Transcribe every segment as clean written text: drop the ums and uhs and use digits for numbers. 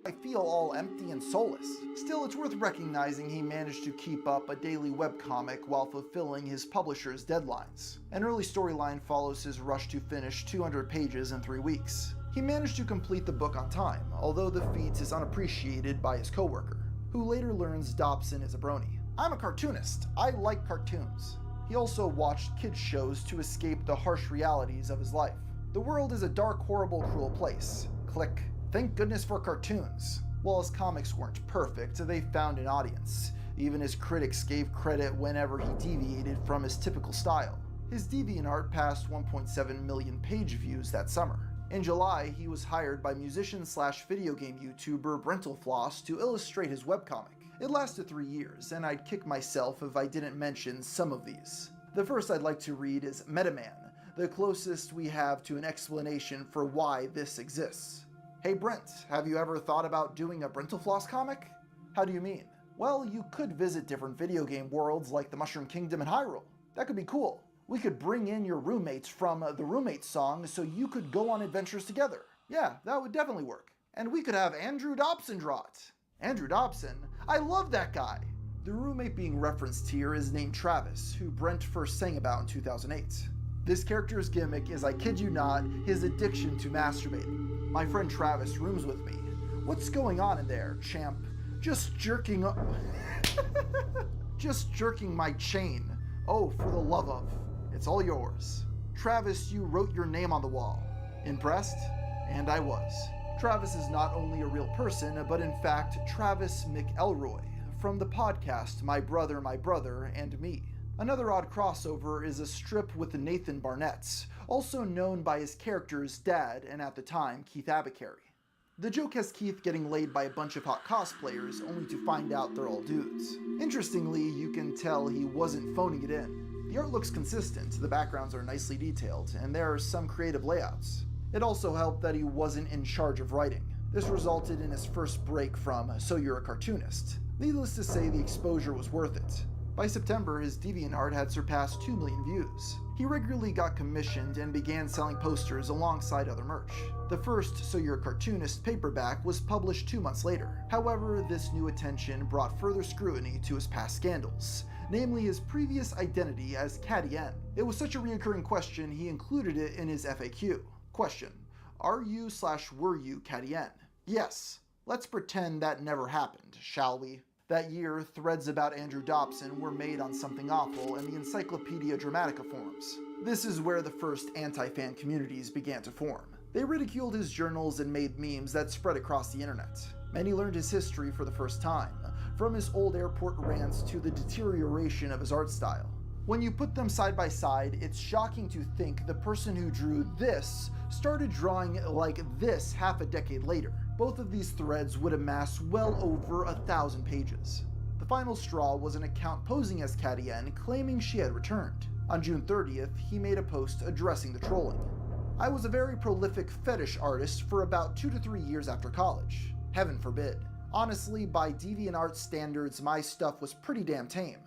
I feel all empty and soulless. Still, it's worth recognizing he managed to keep up a daily webcomic while fulfilling his publisher's deadlines. An early storyline follows his rush to finish 200 pages in 3 weeks. He managed to complete the book on time, although the feat is unappreciated by his coworker, who later learns Dobson is a brony. "I'm a cartoonist. I like cartoons." He also watched kids' shows to escape the harsh realities of his life. "The world is a dark, horrible, cruel place." Click. Thank goodness for cartoons. While his comics weren't perfect, they found an audience. Even his critics gave credit whenever he deviated from his typical style. His DeviantArt passed 1.7 million page views that summer. In July, he was hired by musician/video game YouTuber Brentalfloss to illustrate his webcomic. It lasted 3 years, and I'd kick myself if I didn't mention some of these. The first I'd like to read is Metaman, the closest we have to an explanation for why this exists. "Hey Brent, have you ever thought about doing a Brentalfloss comic?" "How do you mean?" "Well, you could visit different video game worlds like the Mushroom Kingdom and Hyrule. That could be cool. We could bring in your roommates from the Roommates song so you could go on adventures together." "Yeah, that would definitely work. And we could have Andrew Dobson draw it." "Andrew Dobson? I love that guy!" The roommate being referenced here is named Travis, who Brent first sang about in 2008. This character's gimmick is, I kid you not, his addiction to masturbating. "My friend Travis rooms with me. What's going on in there, champ?" Just jerking up. Just jerking my chain. "Oh, for the love of. It's all yours." "Travis, you wrote your name on the wall." Impressed? And I was. Travis is not only a real person, but in fact Travis McElroy from the podcast My Brother, and Me. Another odd crossover is a strip with Nathan Barnett, also known by his character's dad and at the time Keith Abacary. The joke has Keith getting laid by a bunch of hot cosplayers only to find out they're all dudes. Interestingly, you can tell he wasn't phoning it in. The art looks consistent, the backgrounds are nicely detailed, and there are some creative layouts. It also helped that he wasn't in charge of writing. This resulted in his first break from "So You're a Cartoonist." Needless to say, the exposure was worth it. By September, his DeviantArt had surpassed 2 million views. He regularly got commissioned and began selling posters alongside other merch. The first So You're a Cartoonist paperback was published 2 months later. However, this new attention brought further scrutiny to his past scandals, namely his previous identity as Caddy N. It was such a recurring question, he included it in his FAQ. Question: Are you/were you Caddy N? Yes. Let's pretend that never happened, shall we? That year, threads about Andrew Dobson were made on Something Awful and the Encyclopedia Dramatica forums. This is where the first anti-fan communities began to form. They ridiculed his journals and made memes that spread across the internet. Many learned his history for the first time, from his old airport rants to the deterioration of his art style. When you put them side by side, it's shocking to think the person who drew this started drawing like this half a decade later. Both of these threads would amass well over 1,000 pages. The final straw was an account posing as Caddy N claiming she had returned. On June 30th, he made a post addressing the trolling. "I was a very prolific fetish artist for about 2 to 3 years after college. Heaven forbid. Honestly, by DeviantArt standards, my stuff was pretty damn tame.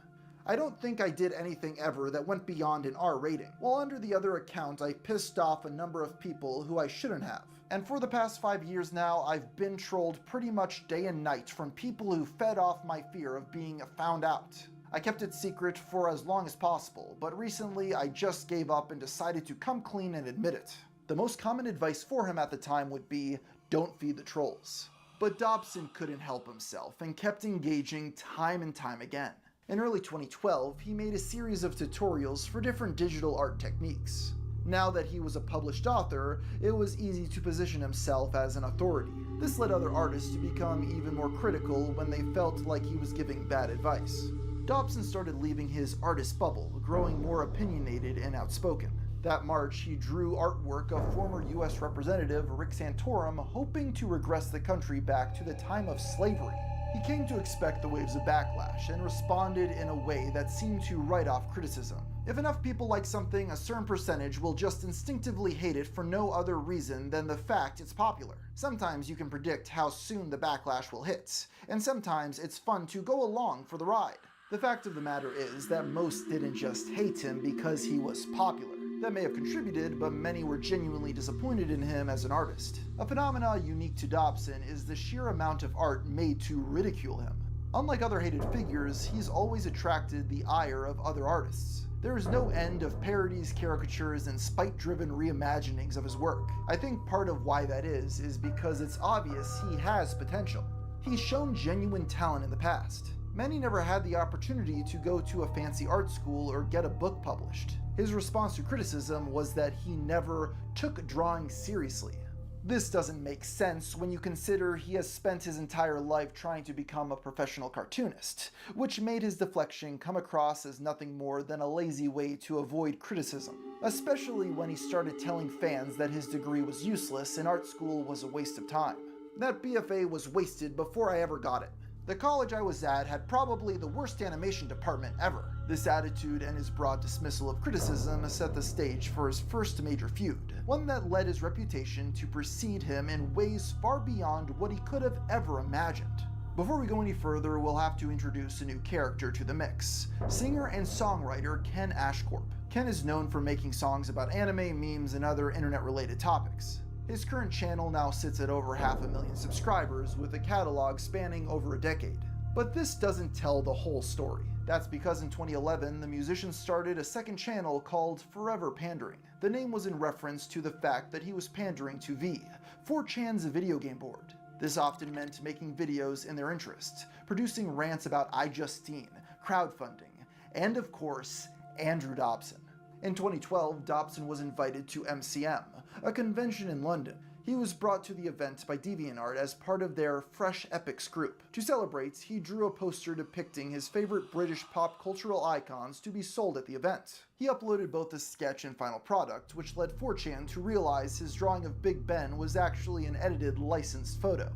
I don't think I did anything ever that went beyond an R rating, while under the other account I pissed off a number of people who I shouldn't have. And for the past 5 years now, I've been trolled pretty much day and night from people who fed off my fear of being found out. I kept it secret for as long as possible, but recently I just gave up and decided to come clean and admit it." The most common advice for him at the time would be, don't feed the trolls. But Dobson couldn't help himself and kept engaging time and time again. In early 2012, he made a series of tutorials for different digital art techniques. Now that he was a published author, it was easy to position himself as an authority. This led other artists to become even more critical when they felt like he was giving bad advice. Dobson started leaving his artist bubble, growing more opinionated and outspoken. That March, he drew artwork of former US Representative Rick Santorum, hoping to regress the country back to the time of slavery. He came to expect the waves of backlash and responded in a way that seemed to write off criticism. If enough people like something, a certain percentage will just instinctively hate it for no other reason than the fact it's popular. Sometimes you can predict how soon the backlash will hit, and sometimes it's fun to go along for the ride. The fact of the matter is that most didn't just hate him because he was popular. That may have contributed, but many were genuinely disappointed in him as an artist. A phenomena unique to Dobson is the sheer amount of art made to ridicule him. Unlike other hated figures, he's always attracted the ire of other artists. There is no end of parodies, caricatures, and spite-driven reimaginings of his work. I think part of why that is because it's obvious he has potential. He's shown genuine talent in the past. Many never had the opportunity to go to a fancy art school or get a book published. His response to criticism was that he never took drawing seriously. This doesn't make sense when you consider he has spent his entire life trying to become a professional cartoonist, which made his deflection come across as nothing more than a lazy way to avoid criticism, especially when he started telling fans that his degree was useless and art school was a waste of time. That BFA was wasted before I ever got it. The college I was at had probably the worst animation department ever. This attitude and his broad dismissal of criticism set the stage for his first major feud, one that led his reputation to precede him in ways far beyond what he could have ever imagined. Before we go any further, we'll have to introduce a new character to the mix, singer and songwriter Ken Ashcorp. Ken is known for making songs about anime, memes, and other internet-related topics. His current channel now sits at over 500,000 subscribers with a catalog spanning over a decade. But this doesn't tell the whole story. That's because in 2011, the musician started a second channel called Forever Pandering. The name was in reference to the fact that he was pandering to V, 4chan's video game board. This often meant making videos in their interest, producing rants about iJustine, crowdfunding, and of course, Andrew Dobson. In 2012, Dobson was invited to MCM, a convention in London. He was brought to the event by DeviantArt as part of their Fresh Epics group. To celebrate, he drew a poster depicting his favorite British pop cultural icons to be sold at the event. He uploaded both the sketch and final product, which led 4chan to realize his drawing of Big Ben was actually an edited, licensed photo.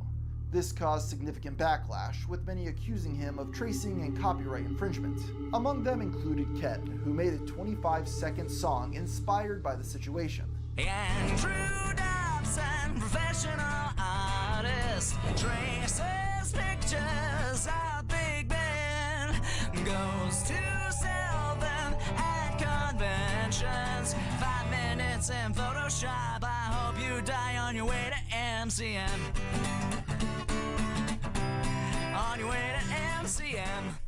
This caused significant backlash, with many accusing him of tracing and copyright infringement. Among them included Ken, who made a 25-second song inspired by the situation. Andrew Dobson, professional artist, traces pictures of Big Ben, goes to sell them at conventions. 5 minutes in Photoshop, I hope you die on your way to MCM. On your way to MCM.